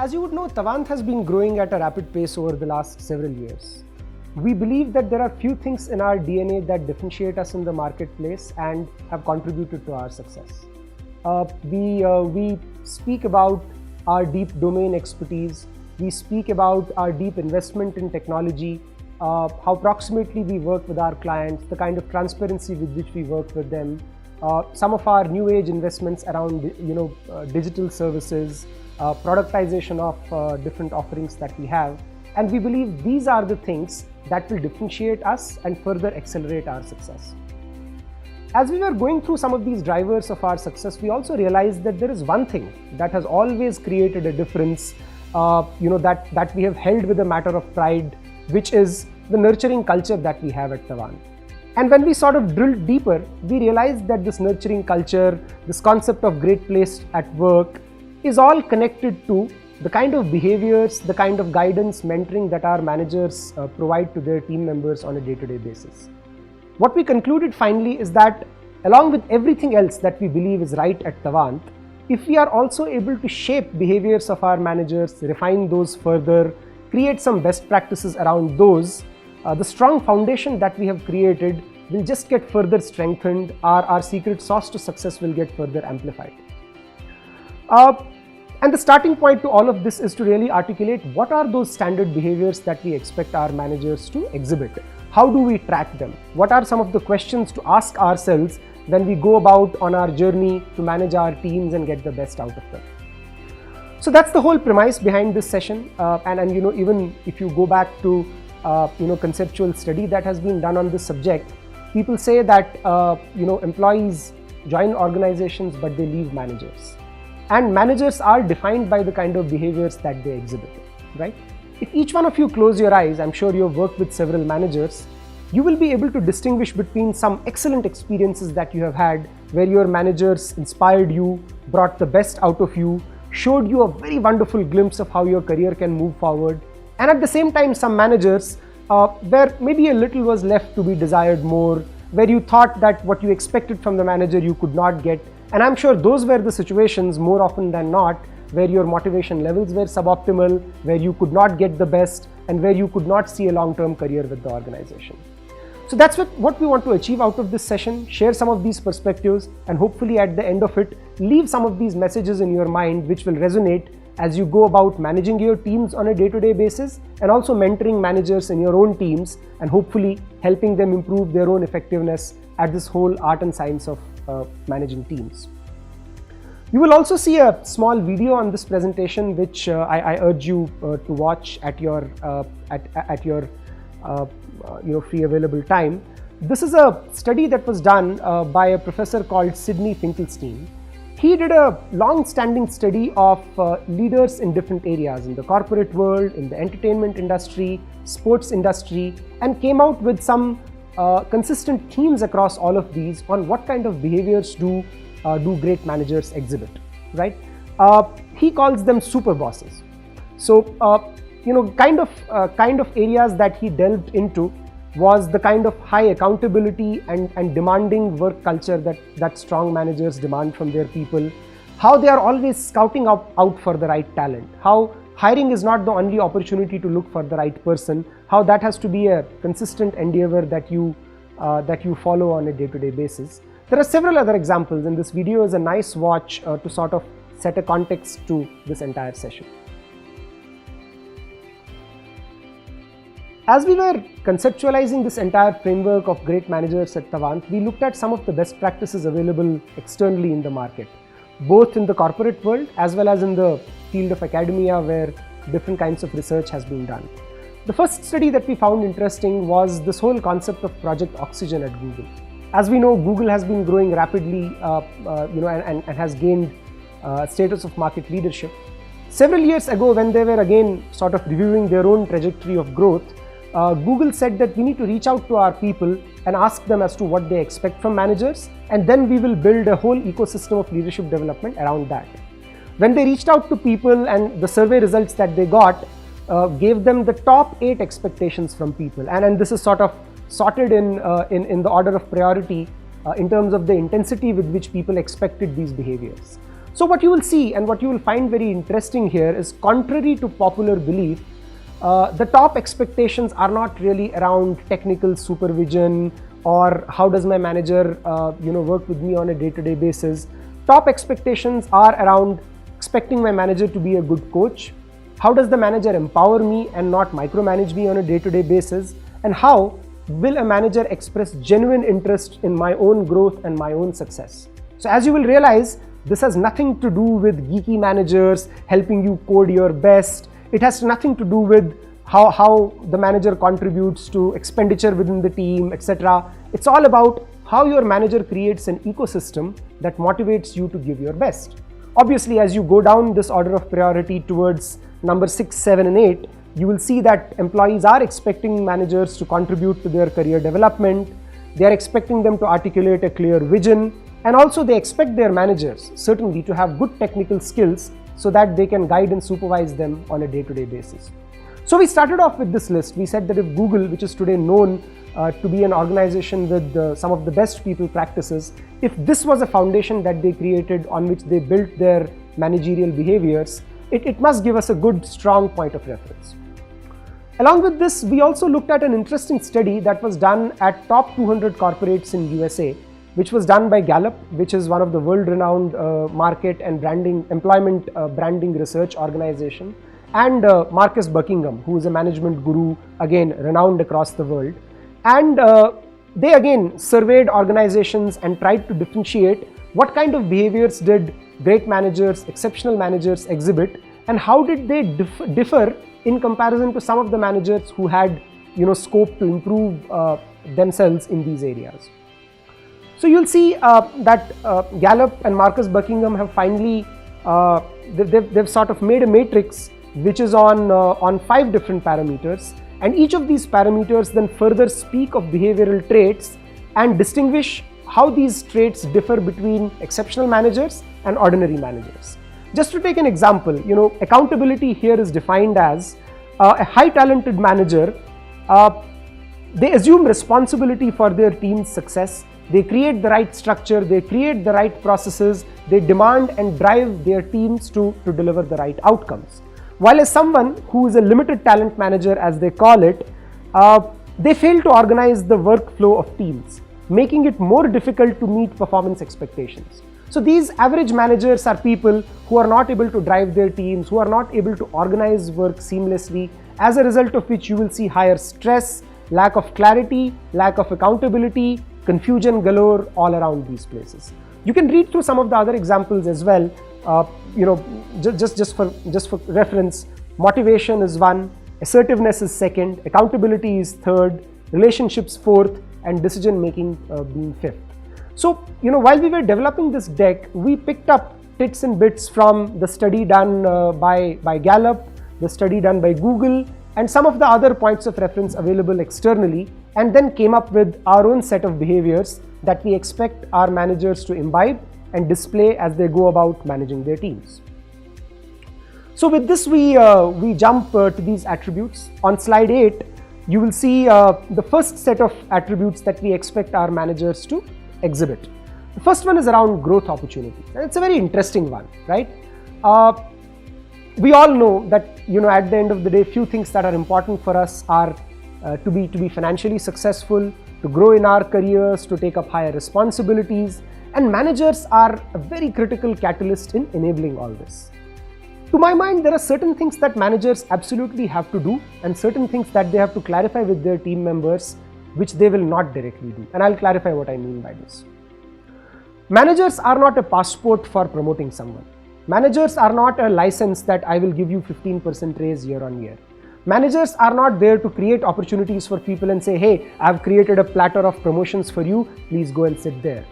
As you would know, Tawant has been growing at a rapid pace over the last several years. We believe that there are few things in our DNA that differentiate us in the marketplace and have contributed to our success. We speak about our deep domain expertise. We speak about our deep investment in technology, how proximately we work with our clients, the kind of transparency with which we work with them, some of our new age investments around digital services, productization of different offerings that we have. And we believe these are the things that will differentiate us and further accelerate our success. As we were going through some of these drivers of our success, we also realized that there is one thing that has always created a difference, that we have held with a matter of pride, which is the nurturing culture that we have at Tawant. And when we sort of drilled deeper, we realized that this nurturing culture, this concept of great place at work, is all connected to the kind of behaviors, the kind of guidance, mentoring that our managers provide to their team members on a day-to-day basis. What we concluded finally is that along with everything else that we believe is right at Tawant, if we are also able to shape behaviors of our managers, refine those further, create some best practices around those, the strong foundation that we have created will just get further strengthened. Our secret sauce to success will get further amplified. And the starting point to all of this is to really articulate what are those standard behaviors that we expect our managers to exhibit. How do we track them? What are some of the questions to ask ourselves when we go about on our journey to manage our teams and get the best out of them? So that's the whole premise behind this session. And even if you go back to conceptual study that has been done on this subject, people say that employees join organizations but they leave managers. And managers are defined by the kind of behaviors that they exhibit, right? If each one of you close your eyes, I'm sure you've worked with several managers, you will be able to distinguish between some excellent experiences that you have had where your managers inspired you, brought the best out of you, showed you a very wonderful glimpse of how your career can move forward. And at the same time, some managers where maybe a little was left to be desired more, where you thought that what you expected from the manager you could not get. And I'm sure those were the situations more often than not where your motivation levels were suboptimal, where you could not get the best, and where you could not see a long-term career with the organization. So that's what we want to achieve out of this session, share some of these perspectives, and hopefully at the end of it, leave some of these messages in your mind which will resonate as you go about managing your teams on a day-to-day basis and also mentoring managers in your own teams and hopefully helping them improve their own effectiveness at this whole art and science of managing teams. You will also see a small video on this presentation which I urge you to watch at your free available time. This is a study that was done by a professor called Sidney Finkelstein. He did a long-standing study of leaders in different areas, in the corporate world, in the entertainment industry, sports industry, and came out with some consistent themes across all of these on what kind of behaviors do great managers exhibit, right? He calls them super bosses. So, kind of areas that he delved into was the kind of high accountability and demanding work culture that strong managers demand from their people, how they are always scouting out for the right talent, how hiring is not the only opportunity to look for the right person, how that has to be a consistent endeavor that you follow on a day-to-day basis. There are several other examples, and this video is a nice watch to sort of set a context to this entire session. As we were conceptualizing this entire framework of great managers at Tawant, we looked at some of the best practices available externally in the market, both in the corporate world as well as in the field of academia where different kinds of research has been done. The first study that we found interesting was this whole concept of Project Oxygen at Google. As we know, Google has been growing rapidly, and has gained status of market leadership. Several years ago, when they were again sort of reviewing their own trajectory of growth, Google said that we need to reach out to our people and ask them as to what they expect from managers, and then we will build a whole ecosystem of leadership development around that. When they reached out to people and the survey results that they got gave them the top 8 expectations from people, and this is sort of sorted in the order of priority in terms of the intensity with which people expected these behaviors. So what you will see and what you will find very interesting here is, contrary to popular belief, the top expectations are not really around technical supervision or how does my manager work with me on a day-to-day basis. Top expectations are around expecting my manager to be a good coach. How does the manager empower me and not micromanage me on a day-to-day basis? And how will a manager express genuine interest in my own growth and my own success? So as you will realize, this has nothing to do with geeky managers helping you code your best. It has nothing to do with how the manager contributes to expenditure within the team, etc. It's all about how your manager creates an ecosystem that motivates you to give your best. Obviously, as you go down this order of priority towards number 6, 7, and 8, you will see that employees are expecting managers to contribute to their career development. They are expecting them to articulate a clear vision, and also they expect their managers certainly to have good technical skills so that they can guide and supervise them on a day-to-day basis. So we started off with this list. We said that if Google, which is today known to be an organization with some of the best people practices, if this was a foundation that they created on which they built their managerial behaviors, it must give us a good, strong point of reference. Along with this, we also looked at an interesting study that was done at top 200 corporates in USA, which was done by Gallup, which is one of the world-renowned market and employment branding research organization, and Marcus Buckingham, who is a management guru, again renowned across the world. And they again surveyed organizations and tried to differentiate what kind of behaviors did great managers, exceptional managers exhibit, and how did they differ in comparison to some of the managers who had scope to improve themselves in these areas. So you'll see that Gallup and Marcus Buckingham have finally they've sort of made a matrix which is on 5 different parameters, and each of these parameters then further speak of behavioral traits and distinguish how these traits differ between exceptional managers and ordinary managers. Just to take an example, accountability here is defined as a high talented manager. They assume responsibility for their team's success. They create the right structure, they create the right processes, they demand and drive their teams to deliver the right outcomes. While as someone who is a limited talent manager, as they call it, they fail to organize the workflow of teams, making it more difficult to meet performance expectations. So these average managers are people who are not able to drive their teams, who are not able to organize work seamlessly, as a result of which you will see higher stress, lack of clarity, lack of accountability, confusion galore all around these places. You can read through some of the other examples as well. Just for reference, motivation is 1, assertiveness is 2nd, accountability is 3rd, relationships 4th, and decision making being 5th. So, while we were developing this deck, we picked up bits and bits from the study done by Gallup, the study done by Google, and some of the other points of reference available externally, and then came up with our own set of behaviors that we expect our managers to imbibe and display as they go about managing their teams. So with this, we jump to these attributes. On slide 8, you will see the first set of attributes that we expect our managers to exhibit. The first one is around growth opportunities, and it's a very interesting one, right? We all know that at the end of the day, few things that are important for us are to be financially successful, to grow in our careers, to take up higher responsibilities, and managers are a very critical catalyst in enabling all this. To my mind, there are certain things that managers absolutely have to do and certain things that they have to clarify with their team members which they will not directly do. And I'll clarify what I mean by this. Managers are not a passport for promoting someone. Managers are not a license that I will give you 15% raise year on year. Managers are not there to create opportunities for people and say, hey, I've created a platter of promotions for you, please go and sit there.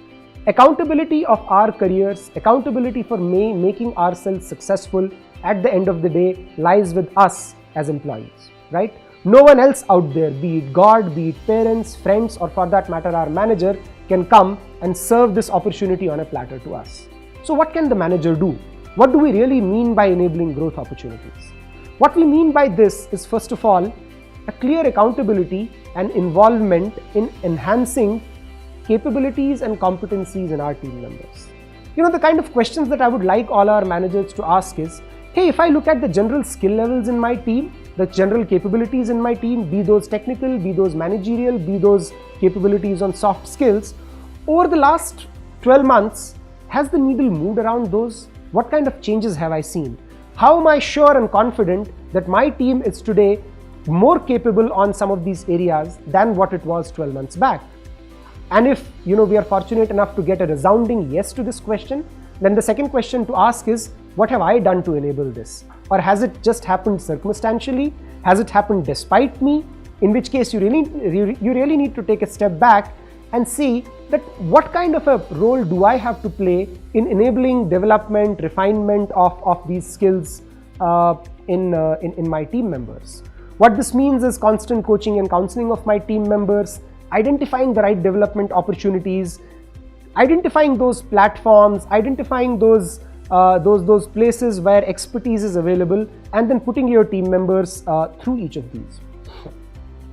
Accountability of our careers, accountability for making ourselves successful at the end of the day lies with us as employees, right? No one else out there, be it God, be it parents, friends, or for that matter our manager, can come and serve this opportunity on a platter to us. So what can the manager do? What do we really mean by enabling growth opportunities? What we mean by this is, first of all, a clear accountability and involvement in enhancing capabilities and competencies in our team members. The kind of questions that I would like all our managers to ask is, hey, if I look at the general skill levels in my team, the general capabilities in my team, be those technical, be those managerial, be those capabilities on soft skills, over the last 12 months, has the needle moved around those? What kind of changes have I seen? How am I sure and confident that my team is today more capable on some of these areas than what it was 12 months back? And if we are fortunate enough to get a resounding yes to this question, then the second question to ask is, what have I done to enable this? Or has it just happened circumstantially? Has it happened despite me? In which case you really need to take a step back and see that what kind of a role do I have to play in enabling development, refinement of these skills in my team members. What this means is constant coaching and counseling of my team members, identifying the right development opportunities, identifying those platforms, identifying those places where expertise is available, and then putting your team members through each of these.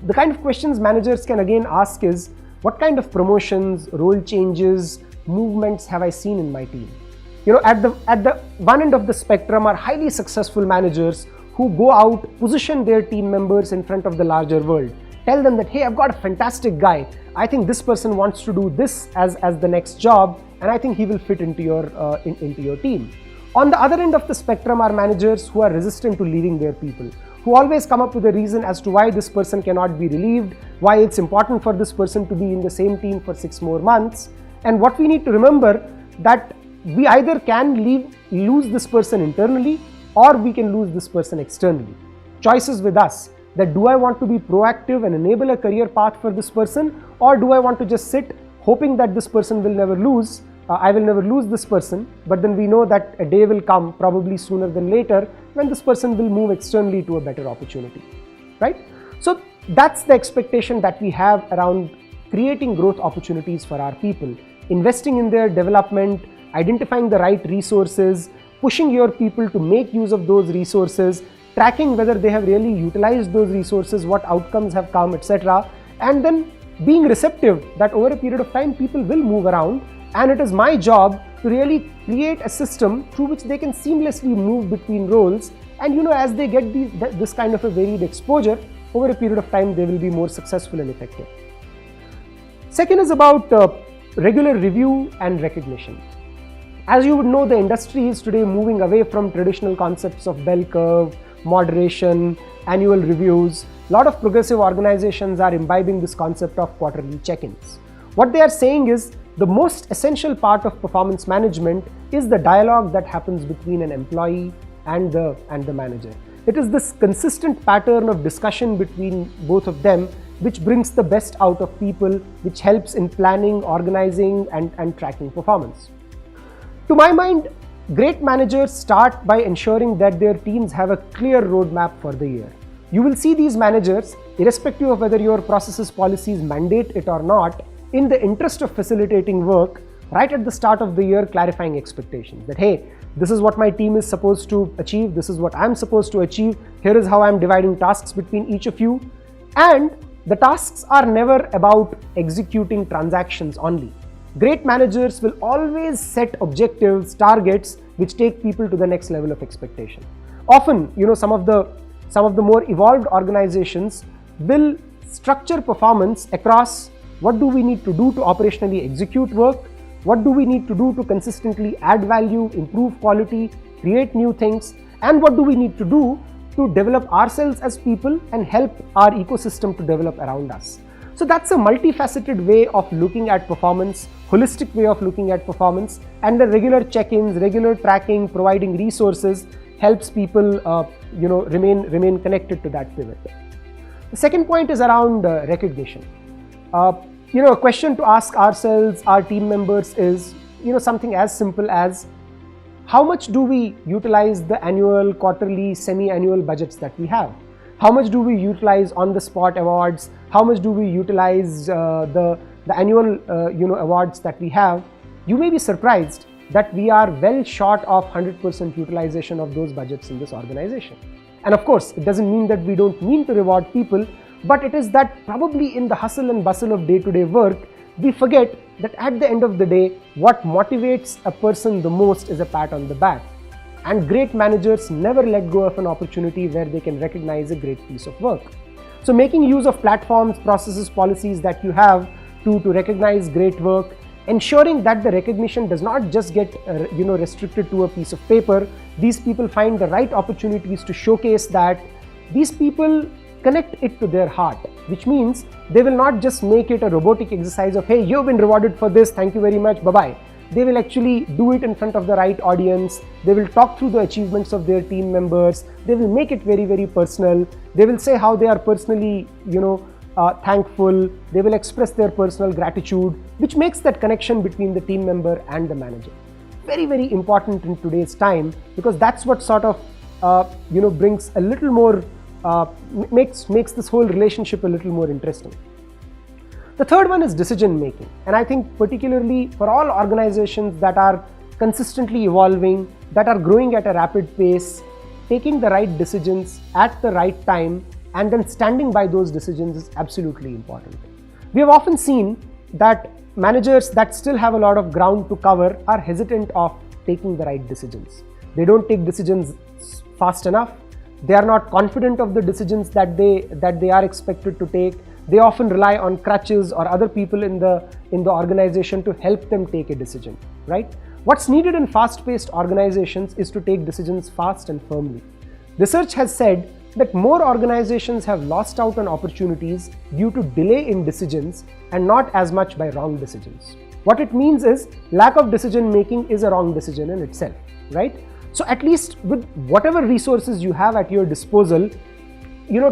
The kind of questions managers can again ask is, what kind of promotions, role changes, movements have I seen in my team? At the one end of the spectrum are highly successful managers who go out, position their team members in front of the larger world. Tell them that, hey, I've got a fantastic guy. I think this person wants to do this as the next job, and I think he will fit into your team. On the other end of the spectrum are managers who are resistant to leaving their people, who always come up with a reason as to why this person cannot be relieved, why it's important for this person to be in the same team for 6 more months. And what we need to remember that we either can lose this person internally, or we can lose this person externally. Choice is with us. That do I want to be proactive and enable a career path for this person, or do I want to just sit hoping that this person will never lose, I will never lose this person, but then we know that a day will come, probably sooner than later, when this person will move externally to a better opportunity, right? So that's the expectation that we have around creating growth opportunities for our people, investing in their development, identifying the right resources, pushing your people to make use of those resources, tracking whether they have really utilized those resources, what outcomes have come, etc. And then being receptive that over a period of time, people will move around, and it is my job to really create a system through which they can seamlessly move between roles. And as they get this kind of a varied exposure, over a period of time, they will be more successful and effective. Second is about regular review and recognition. As you would know, the industry is today moving away from traditional concepts of bell curve, moderation, annual reviews. A lot of progressive organizations are imbibing this concept of quarterly check-ins. What they are saying is the most essential part of performance management is the dialogue that happens between an employee and the manager. It is this consistent pattern of discussion between both of them which brings the best out of people, which helps in planning, organizing, and tracking performance. To my mind, great managers start by ensuring that their teams have a clear roadmap for the year. You will see these managers, irrespective of whether your processes, policies mandate it or not, in the interest of facilitating work, right at the start of the year, clarifying expectations. That, hey, this is what my team is supposed to achieve, this is what I'm supposed to achieve, here is how I'm dividing tasks between each of you. And the tasks are never about executing transactions only. Great managers will always set objectives, targets, which take people to the next level of expectation. Often, some of the more evolved organizations will structure performance across what do we need to do to operationally execute work, what do we need to do to consistently add value, improve quality, create new things, and what do we need to do to develop ourselves as people and help our ecosystem to develop around us. So that's a multifaceted way of looking at performance, holistic way of looking at performance, and the regular check-ins, regular tracking, providing resources helps people remain connected to that pivot. The second point is around recognition. A question to ask ourselves, our team members is, something as simple as, how much do we utilize the annual, quarterly, semi-annual budgets that we have? How much do we utilize on-the-spot awards? How much do we utilize the annual awards that we have? You may be surprised that we are well short of 100% utilization of those budgets in this organization. And of course, it doesn't mean that we don't mean to reward people, but it is that probably in the hustle and bustle of day-to-day work, we forget that at the end of the day, what motivates a person the most is a pat on the back. And great managers never let go of an opportunity where they can recognize a great piece of work. So making use of platforms, processes, policies that you have to recognize great work, ensuring that the recognition does not just get restricted to a piece of paper. These people find the right opportunities to showcase that. These people connect it to their heart, which means they will not just make it a robotic exercise of, hey, you've been rewarded for this, thank you very much, bye-bye. They will actually do it in front of the right audience. They will talk through the achievements of their team members. They will make it very, very personal. They will say how they are personally, thankful. They will express their personal gratitude, which makes that connection between the team member and the manager very, very important in today's time, because that's what sort of brings a little more, makes this whole relationship a little more interesting. The third one is decision making, and I think particularly for all organizations that are consistently evolving, that are growing at a rapid pace, taking the right decisions at the right time and then standing by those decisions is absolutely important. We have often seen that managers that still have a lot of ground to cover are hesitant of taking the right decisions. They don't take decisions fast enough. They are not confident of the decisions that they are expected to take. They often rely on crutches or other people in the organization to help them take a decision, right? What's needed in fast-paced organizations is to take decisions fast and firmly. Research has said that more organizations have lost out on opportunities due to delay in decisions and not as much by wrong decisions. What it means is lack of decision making is a wrong decision in itself, right? So at least with whatever resources you have at your disposal,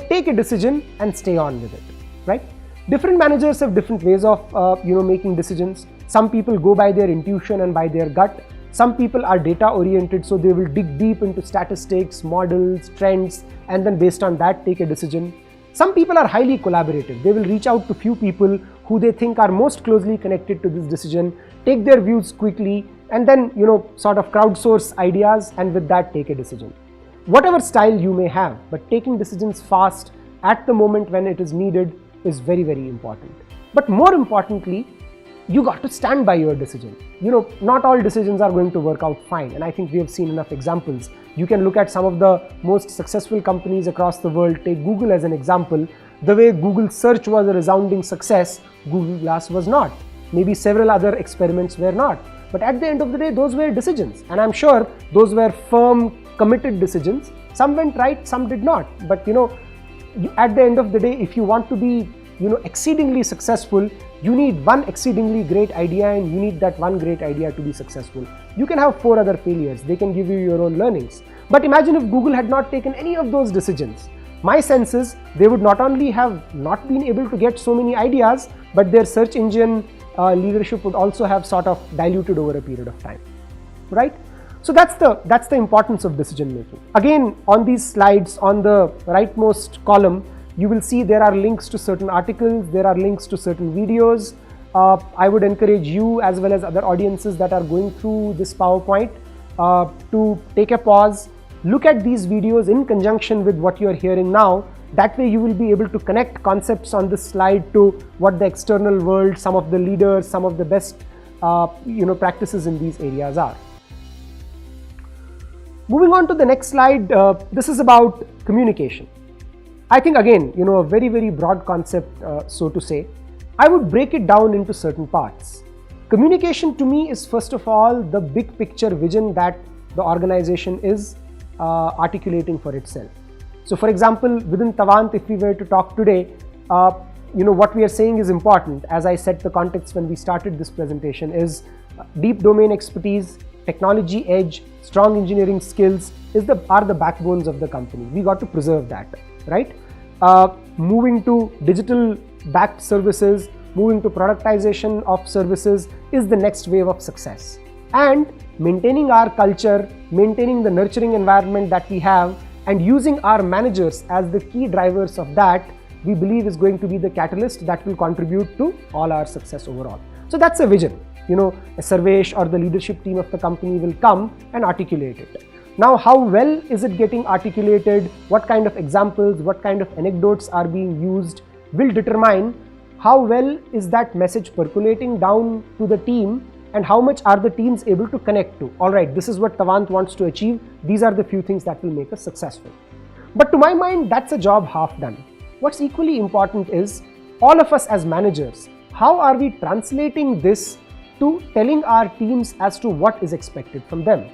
take a decision and stay on with it, right? Different managers have different ways of making decisions. Some people go by their intuition and by their gut. Some people are data oriented, so they will dig deep into statistics, models, trends, and then based on that take a decision. Some people are highly collaborative. They will reach out to few people who they think are most closely connected to this decision, take their views quickly, and then sort of crowdsource ideas, and with that take a decision. Whatever style you may have, but taking decisions fast at the moment when it is needed is very, very important. But more importantly, you got to stand by your decision. Not all decisions are going to work out fine, and I think we have seen enough examples. You can look at some of the most successful companies across the world. Take Google as an example. The way Google search was a resounding success, Google Glass was not. Maybe several other experiments were not. But at the end of the day, those were decisions, and I'm sure those were firm, committed decisions. Some went right, some did not. But at the end of the day, if you want to be exceedingly successful, you need one exceedingly great idea, and you need that one great idea to be successful. You can have 4 other failures. They can give you your own learnings. But imagine if Google had not taken any of those decisions. My sense is they would not only have not been able to get so many ideas, but their search engine leadership would also have sort of diluted over a period of time, right? So that's the importance of decision making. Again, on these slides, on the rightmost column, you will see there are links to certain articles, there are links to certain videos. I would encourage you as well as other audiences that are going through this PowerPoint to take a pause, look at these videos in conjunction with what you are hearing now. That way you will be able to connect concepts on this slide to what the external world, some of the leaders, some of the best practices in these areas are. Moving on to the next slide, this is about communication. I think again, a very, very broad concept, so to say. I would break it down into certain parts. Communication to me is first of all the big picture vision that the organization is articulating for itself. So for example, within Tawant, if we were to talk today, what we are saying is important. As I set the context when we started this presentation, is deep domain expertise, technology edge, strong engineering skills are the backbones of the company. We got to preserve that, right? Moving to digital backed services, moving to productization of services is the next wave of success. And maintaining our culture, maintaining the nurturing environment that we have, and using our managers as the key drivers of that, we believe is going to be the catalyst that will contribute to all our success overall. So that's a vision. A Sarvesh or the leadership team of the company will come and articulate it. Now, how well is it getting articulated? What kind of examples, what kind of anecdotes are being used will determine how well is that message percolating down to the team, and how much are the teams able to connect to? All right, this is what Tawant wants to achieve. These are the few things that will make us successful. But to my mind, that's a job half done. What's equally important is all of us as managers, how are we translating this to telling our teams as to what is expected from them?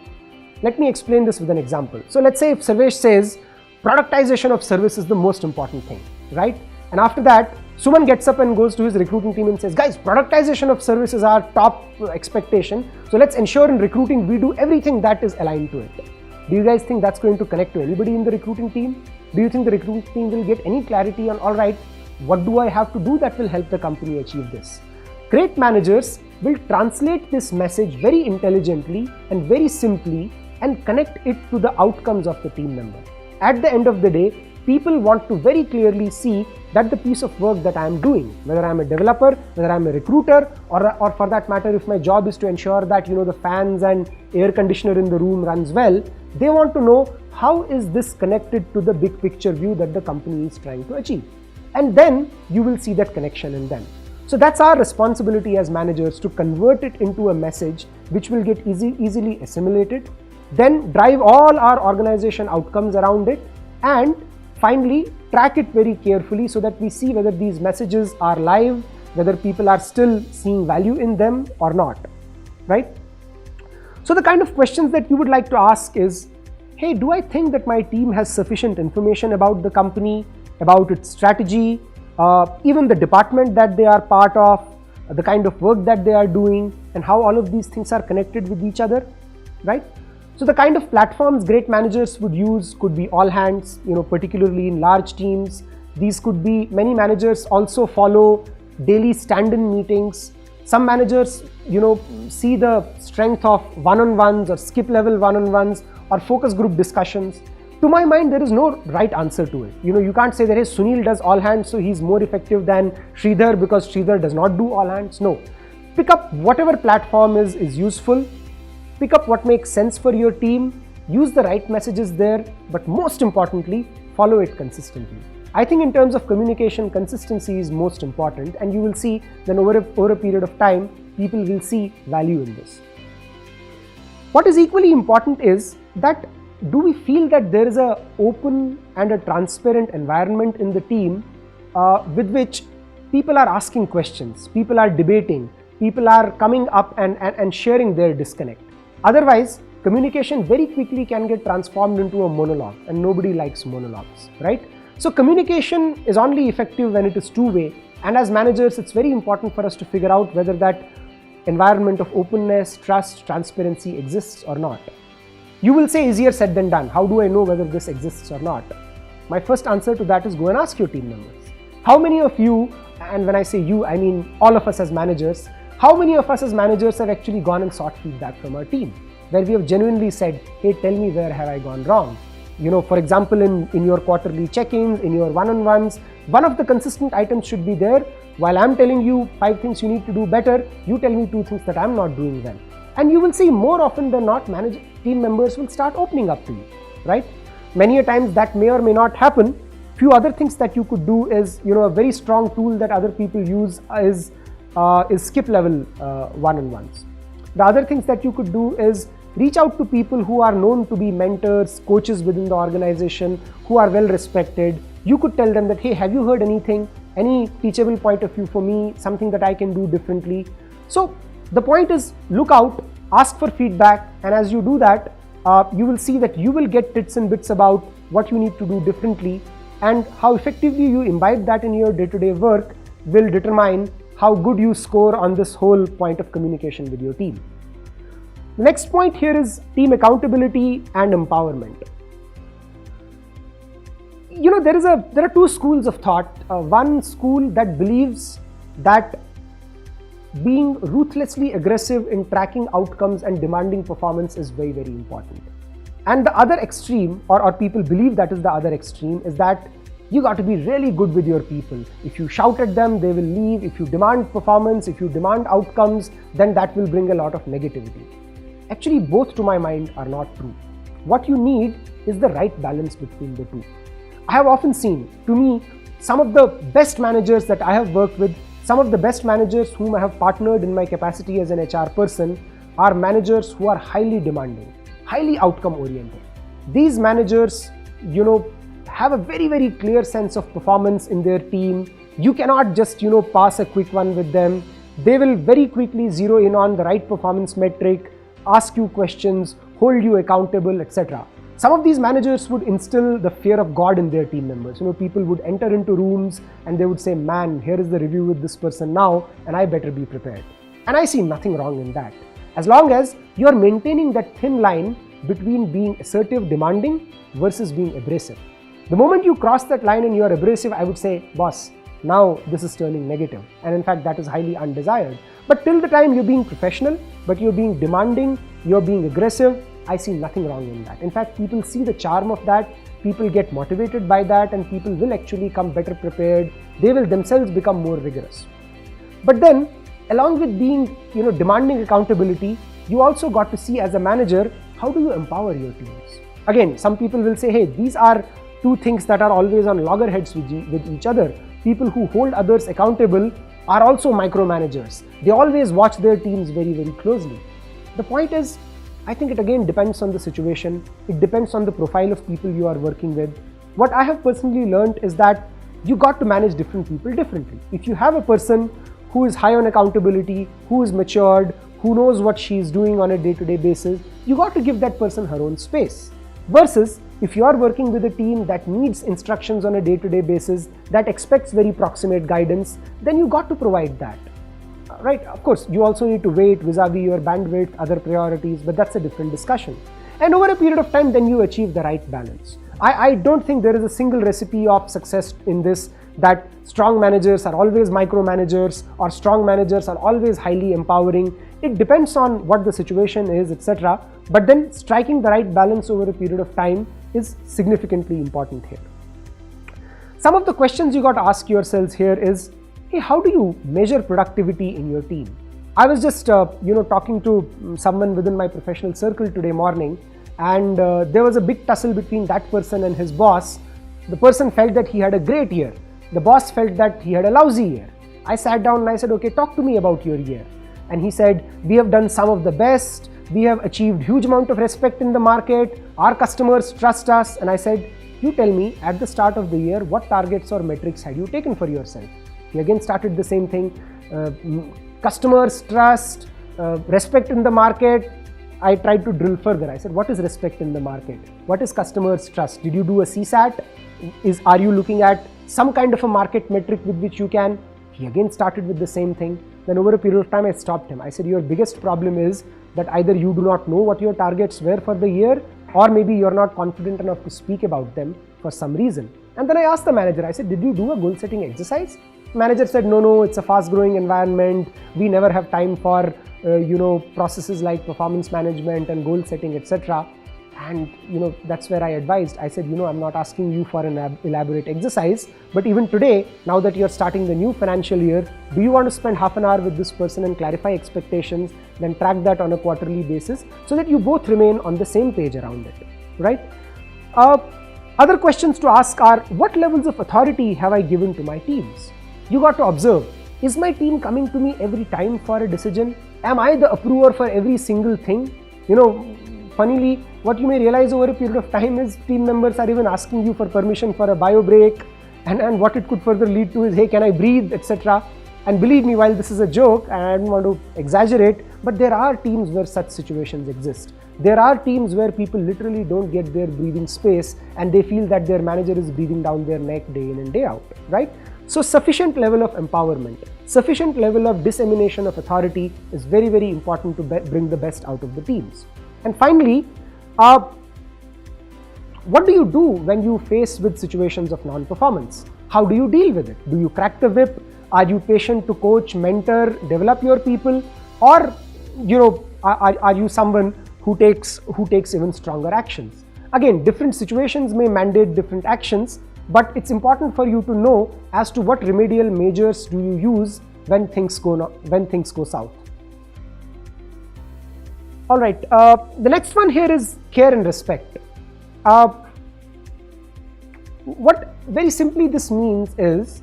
Let me explain this with an example. So let's say if Sarvesh says productization of service is the most important thing, right? And after that, Suman gets up and goes to his recruiting team and says, guys, productization of service is our top expectation. So let's ensure in recruiting we do everything that is aligned to it. Do you guys think that's going to connect to anybody in the recruiting team? Do you think the recruiting team will get any clarity on, all right, what do I have to do that will help the company achieve this? Great managers will translate this message very intelligently and very simply and connect it to the outcomes of the team member. At the end of the day, people want to very clearly see that the piece of work that I am doing, whether I am a developer, whether I am a recruiter, or for that matter, if my job is to ensure that the fans and air conditioner in the room runs well, they want to know how is this connected to the big picture view that the company is trying to achieve. And then you will see that connection in them. So that's our responsibility as managers, to convert it into a message which will get easily assimilated, then drive all our organization outcomes around it, and finally track it very carefully so that we see whether these messages are live, whether people are still seeing value in them or not, right? So the kind of questions that you would like to ask is, hey, do I think that my team has sufficient information about the company, about its strategy, even the department that they are part of, the kind of work that they are doing, and how all of these things are connected with each other, right? So the kind of platforms great managers would use could be all hands, particularly in large teams. These could be, many managers also follow daily stand-in meetings. Some managers, see the strength of one-on-ones or skip level one-on-ones or focus group discussions. To my mind, there is no right answer to it. You can't say that, hey, Sunil does all hands, so he's more effective than Sridhar because Sridhar does not do all hands. No. Pick up whatever platform is useful. Pick up what makes sense for your team. Use the right messages there, but most importantly, follow it consistently. I think in terms of communication, consistency is most important, and you will see then over a period of time, people will see value in this. What is equally important is that, do we feel that there is an open and a transparent environment in the team with which people are asking questions, people are debating, people are coming up and sharing their disconnect. Otherwise, communication very quickly can get transformed into a monologue, and nobody likes monologues, right? So communication is only effective when it is two-way, and as managers, it's very important for us to figure out whether that environment of openness, trust, transparency exists or not. You will say easier said than done. How do I know whether this exists or not? My first answer to that is go and ask your team members. How many of you, and when I say you, I mean all of us as managers, how many of us as managers have actually gone and sought feedback from our team, where we have genuinely said, hey, tell me where have I gone wrong? For example, in your quarterly check-ins, in your one-on-ones, one of the consistent items should be there. While I'm telling you 5 things you need to do better, you tell me 2 things that I'm not doing well. And you will see more often than not, team members will start opening up to you, right? Many a times that may or may not happen. Few other things that you could do is, a very strong tool that other people use is skip level one-on-ones. The other things that you could do is reach out to people who are known to be mentors, coaches within the organization, who are well respected. You could tell them that, hey, have you heard anything, any teachable point of view for me, something that I can do differently? So the point is, look out, ask for feedback, and as you do that, you will see that you will get bits and bits about what you need to do differently, and how effectively you imbibe that in your day-to-day work will determine how good you score on this whole point of communication with your team. The next point here is team accountability and empowerment. There are 2 schools of thought. One school that believes that being ruthlessly aggressive in tracking outcomes and demanding performance is very, very important. And the other extreme, or people believe that is the other extreme, is that you got to be really good with your people. If you shout at them, they will leave. If you demand performance, if you demand outcomes, then that will bring a lot of negativity. Actually, both to my mind are not true. What you need is the right balance between the two. I have often seen, to me, some of the best managers that I have worked with Some of the best managers whom I have partnered in my capacity as an HR person are managers who are highly demanding, highly outcome oriented. These managers, have a very, very clear sense of performance in their team. You cannot just, pass a quick one with them. They will very quickly zero in on the right performance metric, ask you questions, hold you accountable, etc. Some of these managers would instill the fear of God in their team members. People would enter into rooms and they would say, man, here is the review with this person now, and I better be prepared. And I see nothing wrong in that. As long as you are maintaining that thin line between being assertive, demanding versus being abrasive. The moment you cross that line and you are abrasive, I would say, boss, now this is turning negative. And in fact, that is highly undesired. But till the time you're being professional, but you're being demanding, you're being aggressive, I see nothing wrong in that. In fact, people see the charm of that, people get motivated by that, and people will actually come better prepared. They will themselves become more rigorous. But then, along with being, demanding accountability, you also got to see as a manager, how do you empower your teams? Again, some people will say, hey, these are two things that are always on loggerheads with each other. People who hold others accountable are also micromanagers. They always watch their teams very, very closely. The point is, I think it again depends on the situation. It depends on the profile of people you are working with. What I have personally learned is that you got to manage different people differently. If you have a person who is high on accountability, who is matured, who knows what she is doing on a day-to-day basis, you got to give that person her own space. Versus, if you are working with a team that needs instructions on a day-to-day basis, that expects very proximate guidance, then you got to provide that. Right? Of course, you also need to wait vis-a-vis your bandwidth, other priorities, but that's a different discussion. And over a period of time, then you achieve the right balance. I don't think there is a single recipe of success in this, that strong managers are always micromanagers or strong managers are always highly empowering. It depends on what the situation is, etc. But then striking the right balance over a period of time is significantly important here. Some of the questions you got to ask yourselves here is, hey, how do you measure productivity in your team? I was just, talking to someone within my professional circle today morning, and there was a big tussle between that person and his boss. The person felt that he had a great year. The boss felt that he had a lousy year. I sat down and I said, okay, talk to me about your year. And he said, we have done some of the best. We have achieved huge amount of respect in the market. Our customers trust us. And I said, you tell me at the start of the year, what targets or metrics had you taken for yourself? He again started the same thing. Customers trust, respect in the market. I tried to drill further. I said, what is respect in the market? What is customers trust? Did you do a CSAT? Are you looking at some kind of a market metric with which you can? He again started with the same thing. Then over a period of time, I stopped him. I said, your biggest problem is that either you do not know what your targets were for the year, or maybe you're not confident enough to speak about them for some reason. And then I asked the manager, I said, did you do a goal setting exercise? Manager said, no, it's a fast growing environment. We never have time for, processes like performance management and goal setting, etc. And, that's where I advised. I said, I'm not asking you for an elaborate exercise, but even today, now that you're starting the new financial year, do you want to spend half an hour with this person and clarify expectations, then track that on a quarterly basis so that you both remain on the same page around it, right? Other questions to ask are, what levels of authority have I given to my teams? You got to observe, is my team coming to me every time for a decision? Am I the approver for every single thing? Funnily, what you may realize over a period of time is team members are even asking you for permission for a bio break, and what it could further lead to is, hey, can I breathe, etc. And believe me, while this is a joke, I don't want to exaggerate, but there are teams where such situations exist. There are teams where people literally don't get their breathing space and they feel that their manager is breathing down their neck day in and day out, right? So sufficient level of empowerment, sufficient level of dissemination of authority is very, very important to bring the best out of the teams. And finally, what do you do when you face with situations of non-performance? How do you deal with it? Do you crack the whip? Are you patient to coach, mentor, develop your people? Or, are you someone who takes even stronger actions? Again, different situations may mandate different actions, but it's important for you to know as to what remedial measures do you use when things go south. All right, the next one here is care and respect. What very simply this means is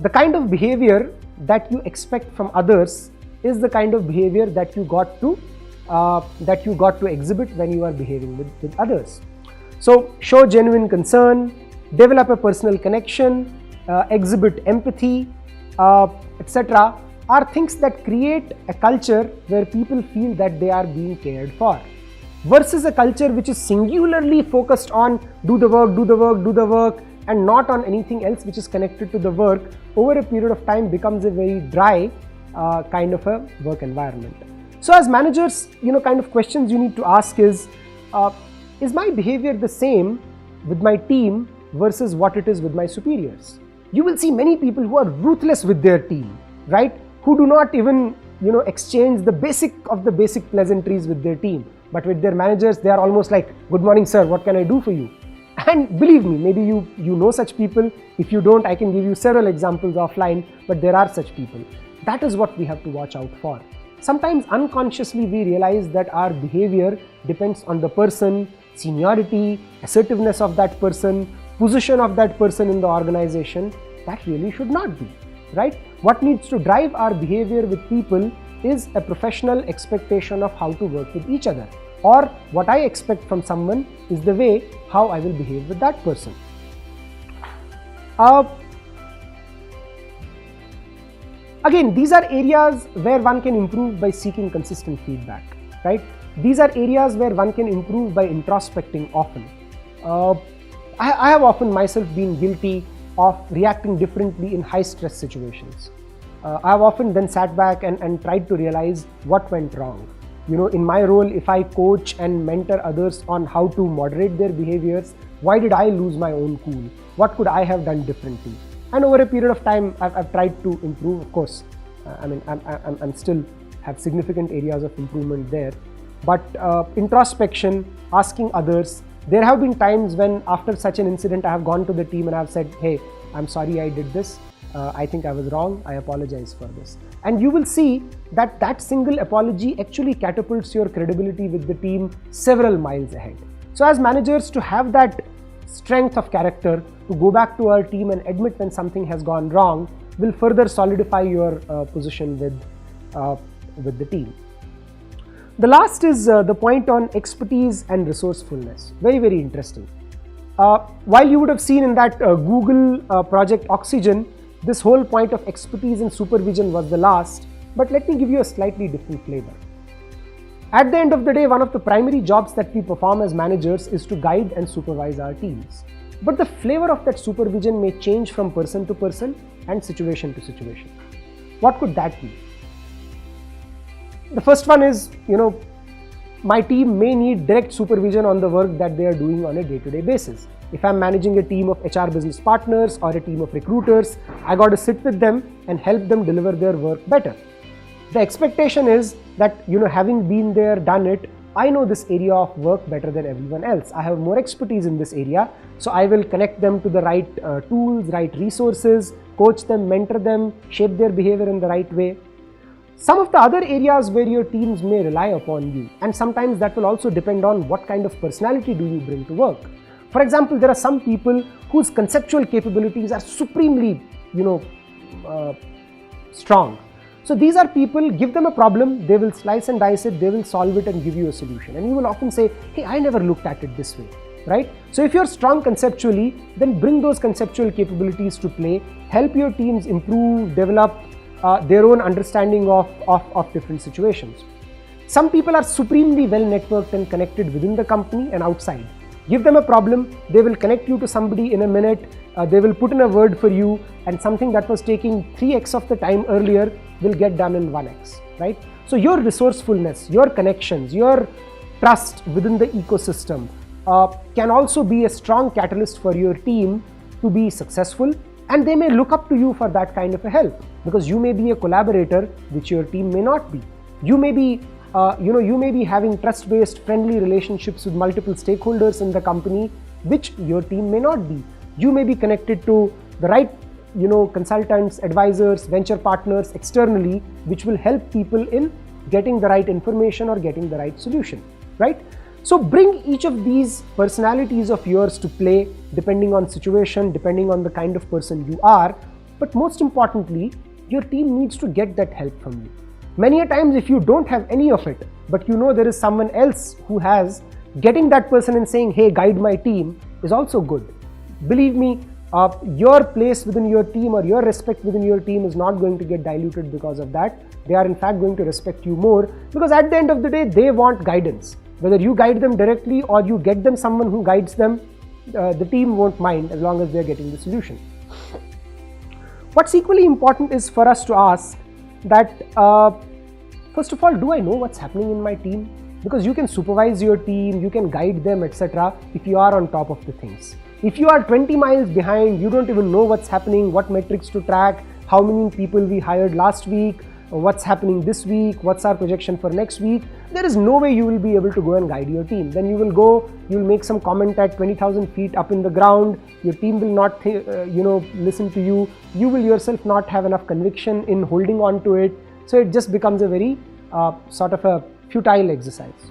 the kind of behavior that you expect from others is the kind of behavior that you got to exhibit when you are behaving with others. So show genuine concern, develop a personal connection, exhibit empathy, etc. are things that create a culture where people feel that they are being cared for. Versus a culture which is singularly focused on do the work, and not on anything else which is connected to the work, over a period of time becomes a very dry kind of a work environment. So as managers, kind of questions you need to ask is my behavior the same with my team versus what it is with my superiors? You will see many people who are ruthless with their team, right? Who do not even, exchange the basic pleasantries with their team. But with their managers, they are almost like, good morning, sir, what can I do for you? And believe me, maybe you know such people. If you don't, I can give you several examples offline, but there are such people. That is what we have to watch out for. Sometimes unconsciously we realize that our behavior depends on the person, seniority, assertiveness of that person, position of that person in the organization. That really should not be, right? What needs to drive our behavior with people is a professional expectation of how to work with each other. Or what I expect from someone is the way how I will behave with that person. Again, these are areas where one can improve by seeking consistent feedback, right? These are areas where one can improve by introspecting often. I have often myself been guilty of reacting differently in high stress situations. I have often then sat back and tried to realize what went wrong. In my role, if I coach and mentor others on how to moderate their behaviors, why did I lose my own cool? What could I have done differently? And over a period of time, I've tried to improve. Of course, I'm still have significant areas of improvement there. But introspection, asking others. There have been times when after such an incident, I have gone to the team and I have said, hey, I'm sorry I did this. I think I was wrong. I apologize for this. And you will see that that single apology actually catapults your credibility with the team several miles ahead. So as managers, to have that strength of character to go back to our team and admit when something has gone wrong will further solidify your position with the team. The last is the point on expertise and resourcefulness. Very, very interesting. While you would have seen in that Google project Oxygen, this whole point of expertise and supervision was the last, but let me give you a slightly different flavor. At the end of the day, one of the primary jobs that we perform as managers is to guide and supervise our teams. But the flavor of that supervision may change from person to person and situation to situation. What could that be? The first one is, my team may need direct supervision on the work that they are doing on a day-to-day basis. If I'm managing a team of HR business partners or a team of recruiters, I got to sit with them and help them deliver their work better. The expectation is that, having been there, done it, I know this area of work better than everyone else. I have more expertise in this area, so I will connect them to the right tools, right resources, coach them, mentor them, shape their behavior in the right way. Some of the other areas where your teams may rely upon you, and sometimes that will also depend on what kind of personality do you bring to work. For example, there are some people whose conceptual capabilities are supremely, strong. So these are people, give them a problem, they will slice and dice it, they will solve it and give you a solution. And you will often say, hey, I never looked at it this way, right? So if you're strong conceptually, then bring those conceptual capabilities to play, help your teams improve, develop their own understanding of different situations. Some people are supremely well networked and connected within the company and outside. Give them a problem, they will connect you to somebody in a minute, they will put in a word for you, and something that was taking 3x of the time earlier will get done in 1x, right? So your resourcefulness, your connections, your trust within the ecosystem can also be a strong catalyst for your team to be successful, and they may look up to you for that kind of a help, because you may be a collaborator which your team may not be. You may be you may be having trust-based, friendly relationships with multiple stakeholders in the company, which your team may not be. You may be connected to the right, consultants, advisors, venture partners externally, which will help people in getting the right information or getting the right solution, right? So bring each of these personalities of yours to play, depending on situation, depending on the kind of person you are. But most importantly, your team needs to get that help from you. Many a times if you don't have any of it, but you know there is someone else who has, getting that person and saying, hey, guide my team is also good. Believe me, your place within your team or your respect within your team is not going to get diluted because of that. They are in fact going to respect you more, because at the end of the day, they want guidance. Whether you guide them directly or you get them someone who guides them, the team won't mind as long as they're getting the solution. What's equally important is for us to ask that, first of all, do I know what's happening in my team? Because you can supervise your team, you can guide them, etc. if you are on top of the things. If you are 20 miles behind, you don't even know what's happening, what metrics to track, how many people we hired last week, what's happening this week, what's our projection for next week, there is no way you will be able to go and guide your team. Then you will go, you will make some comment at 20,000 feet up in the ground, your team will not listen to you, you will yourself not have enough conviction in holding on to it, so it just becomes a very sort of a futile exercise.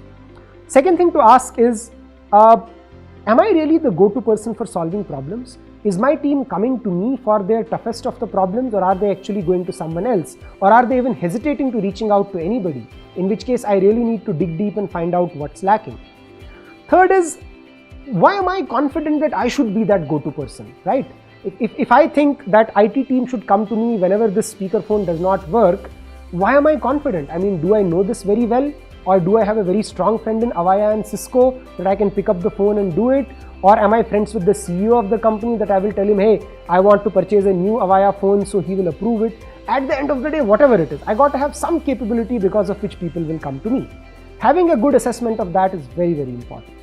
Second thing to ask is, am I really the go-to person for solving problems? Is my team coming to me for their toughest of the problems, or are they actually going to someone else? Or are they even hesitating to reaching out to anybody? In which case, I really need to dig deep and find out what's lacking. Third is, why am I confident that I should be that go-to person, right? If I think that IT team should come to me whenever this speakerphone does not work, why am I confident? I mean, do I know this very well? Or do I have a very strong friend in Avaya and Cisco that I can pick up the phone and do it? Or am I friends with the CEO of the company that I will tell him, hey, I want to purchase a new Avaya phone, so he will approve it? At the end of the day, whatever it is, I got to have some capability because of which people will come to me. Having a good assessment of that is very, very important.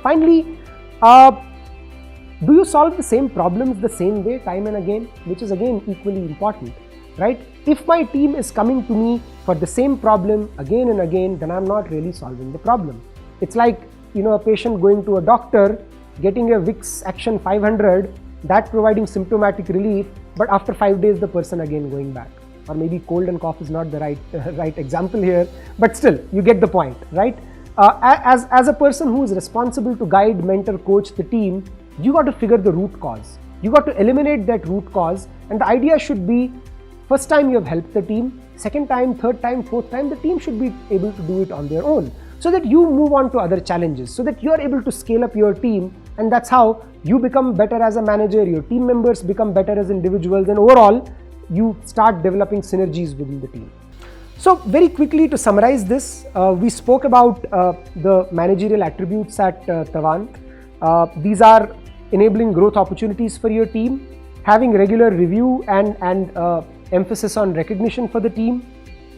Finally, do you solve the same problems the same way time and again? Which is again equally important, right? If my team is coming to me for the same problem again and again, then I'm not really solving the problem. It's like, a patient going to a doctor, getting a Vicks Action 500, that providing symptomatic relief, but after 5 days the person again going back. Or maybe cold and cough is not the right example here, but still you get the point, right? As a person who is responsible to guide, mentor, coach the team, you got to figure the root cause. You got to eliminate that root cause, and the idea should be, first time you have helped the team, second time, third time, fourth time, the team should be able to do it on their own, so that you move on to other challenges, so that you are able to scale up your team, and that's how you become better as a manager, your team members become better as individuals, and overall, you start developing synergies within the team. So very quickly to summarize this, we spoke about the managerial attributes at Tawant. These are enabling growth opportunities for your team, having regular review and emphasis on recognition for the team,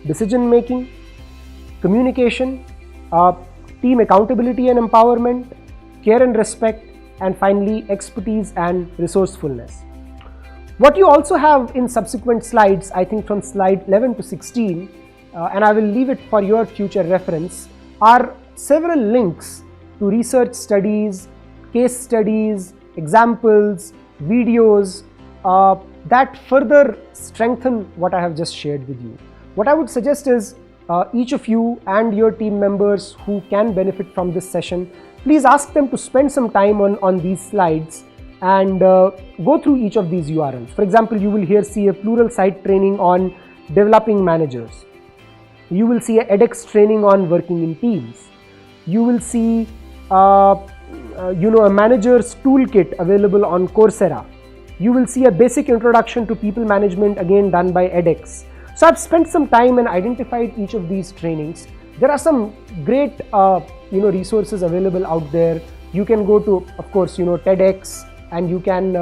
decision making, communication, team accountability and empowerment, care and respect, and finally expertise and resourcefulness. What you also have in subsequent slides, I think from slide 11 to 16, and I will leave it for your future reference, are several links to research studies, case studies, examples, videos that further strengthen what I have just shared with you. What I would suggest is each of you and your team members who can benefit from this session, please ask them to spend some time on these slides and go through each of these URLs. For example, you will here see a Pluralsight training on developing managers. You will see a edX training on working in teams. You will see a manager's toolkit available on Coursera. You will see a basic introduction to people management, again done by edX. So I've spent some time and identified each of these trainings. There are some great resources available out there. You can go to, of course, TEDx, and you can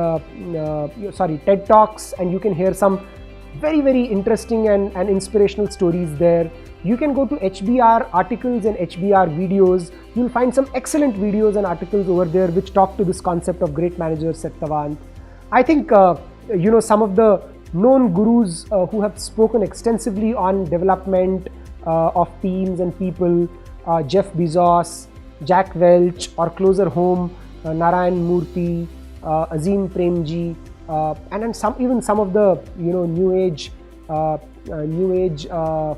TED Talks, and you can hear some very, very interesting and inspirational stories there. You can go to HBR articles and HBR videos. You'll find some excellent videos and articles over there which talk to this concept of great managers at Tawant. I think some of the known gurus who have spoken extensively on development of teams and people, Jeff Bezos, Jack Welch, or closer home, Narayan Murthy, Azim Premji, and then some of the new age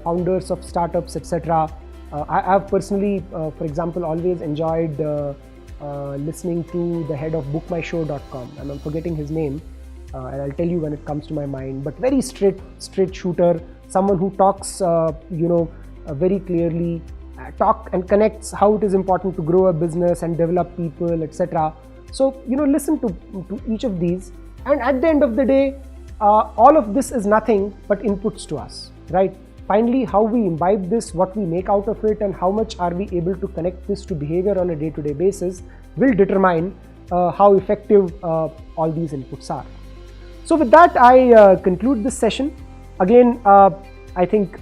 founders of startups, etc. I have personally, for example, always enjoyed listening to the head of bookmyshow.com, and I'm forgetting his name. and I'll tell you when it comes to my mind, but very straight shooter, someone who talks, very clearly, talk and connects how it is important to grow a business and develop people, etc. So, listen to each of these, and at the end of the day, all of this is nothing but inputs to us, right? Finally, how we imbibe this, what we make out of it, and how much are we able to connect this to behavior on a day-to-day basis will determine how effective all these inputs are. So with that, I conclude this session. Again, I think,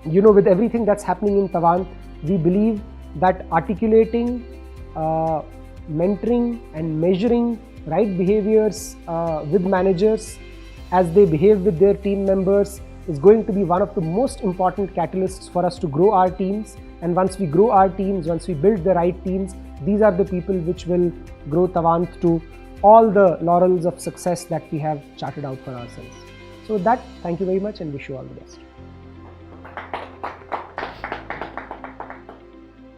with everything that's happening in Tawant, we believe that articulating, mentoring and measuring right behaviors with managers as they behave with their team members is going to be one of the most important catalysts for us to grow our teams. And once we grow our teams, once we build the right teams, these are the people which will grow Tawant to all the laurels of success that we have charted out for ourselves. So with that, thank you very much and wish you all the best.